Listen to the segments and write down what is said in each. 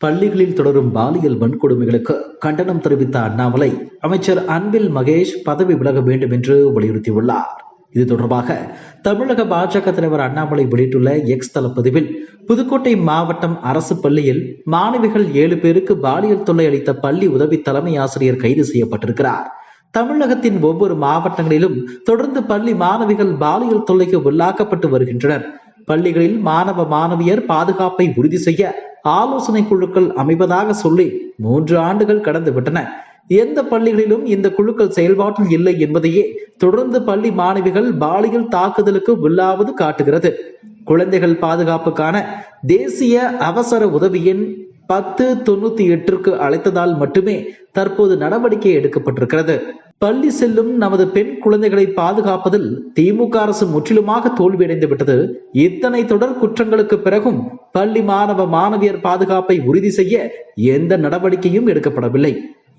பள்ளிகளில் தொடரும் பாலியல் வன்கொடுமைகளுக்கு கண்டனம் தெரிவித்த அண்ணாமலை அமைச்சர் அன்பில் மகேஷ் பதவி விலக வேண்டும் என்று வலியுறுத்தியுள்ளார். இது தொடர்பாக தமிழக பாஜக தலைவர் அண்ணாமலை வெளியிட்டுள்ள எக்ஸ் தள பதிவில், புதுக்கோட்டை மாவட்டம் அரசு பள்ளியில் மாணவிகள் 7 பேருக்கு பாலியல் தொல்லை அளித்த பள்ளி உதவி தலைமை ஆசிரியர் கைது செய்யப்பட்டிருக்கிறார். தமிழகத்தின் ஒவ்வொரு மாவட்டங்களிலும் தொடர்ந்து பள்ளி மாணவிகள் பாலியல் தொல்லைக்கு உள்ளாக்கப்பட்டு வருகின்றனர். பள்ளிகளில் மாணவ மாணவியர் பாதுகாப்பை உறுதி செய்ய ஆலோசனை குழுக்கள் அமைப்பதாக சொல்லி 3 ஆண்டுகள் கடந்து விட்டன. எந்த பள்ளிகளிலும் இந்த குழுக்கள் செயல்பாட்டில் இல்லை என்பதையே தொடர்ந்து பள்ளி மாணவிகள் பாலியல் தாக்குதலுக்கு உள்ளாவது காட்டுகிறது. குழந்தைகள் பாதுகாப்புக்கான தேசிய அவசர உதவி எண் 1098ற்கு அழைத்ததால் மட்டுமே தற்போது நடவடிக்கை எடுக்கப்பட்டிருக்கிறது. பள்ளி செல்லும் நமது பெண் குழந்தைகளை பாதுகாப்பதில் திமுக அரசு முற்றிலுமாக தோல்வியடைந்து விட்டது. இத்தனை தொடர் குற்றங்களுக்கு பிறகும் பள்ளி மாணவ மாணவியர் பாதுகாப்பை உறுதி செய்ய எந்த நடவடிக்கையும் எடுக்கப்படவில்லை.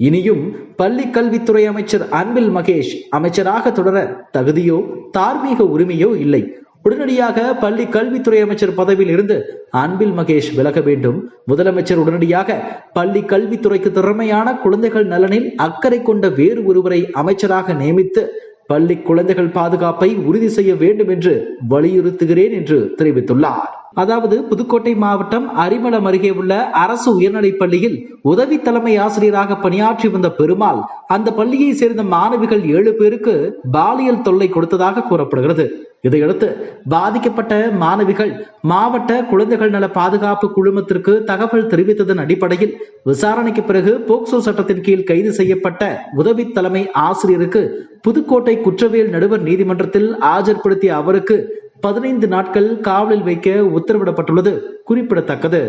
இனியும் பள்ளி கல்வித்துறை அமைச்சர் அன்பில் மகேஷ் அமைச்சராக தொடர தகுதியோ தார்மீக உரிமையோ இல்லை. உடனடியாக பள்ளி கல்வித்துறை அமைச்சர் பதவியில் இருந்து அன்பில் மகேஷ் விலக வேண்டும். முதலமைச்சர் உடனடியாக பள்ளி கல்வித்துறைக்கு திறமையான குழந்தைகள் நலனில் அக்கறை கொண்ட வேறு ஒருவரை அமைச்சராக நியமித்து பள்ளி குழந்தைகள் பாதுகாப்பை உறுதி செய்ய வேண்டும் என்று வலியுறுத்துகிறேன் என்று தெரிவித்துள்ளார். அதாவது புதுக்கோட்டை மாவட்டம் அரிமளம் அருகே உள்ள அரசு உயர்நிலைப் பள்ளியில் உதவி தலைமை ஆசிரியராக பணியாற்றி வந்த பெருமாள் அந்த பள்ளியை சேர்ந்த மாணவிகள் 7 பேருக்கு பாலியல் தொல்லை கொடுத்ததாக கூறப்படுகிறது. இதையடுத்து பாதிக்கப்பட்ட மாணவிகள் மாவட்ட குழந்தைகள் நல பாதுகாப்பு குழுமத்திற்கு தகவல் தெரிவித்ததன் அடிப்படையில் விசாரணைக்கு பிறகு போக்சோ சட்டத்தின் கீழ் கைது செய்யப்பட்ட உதவி தலைமை ஆசிரியருக்கு புதுக்கோட்டை குற்றவியல் நடுவர் நீதிமன்றத்தில் ஆஜர்படுத்திய அவருக்கு 15 நாட்கள் காவலில் வைக்க உத்தரவிடப்பட்டுள்ளது குறிப்பிடத்தக்கது.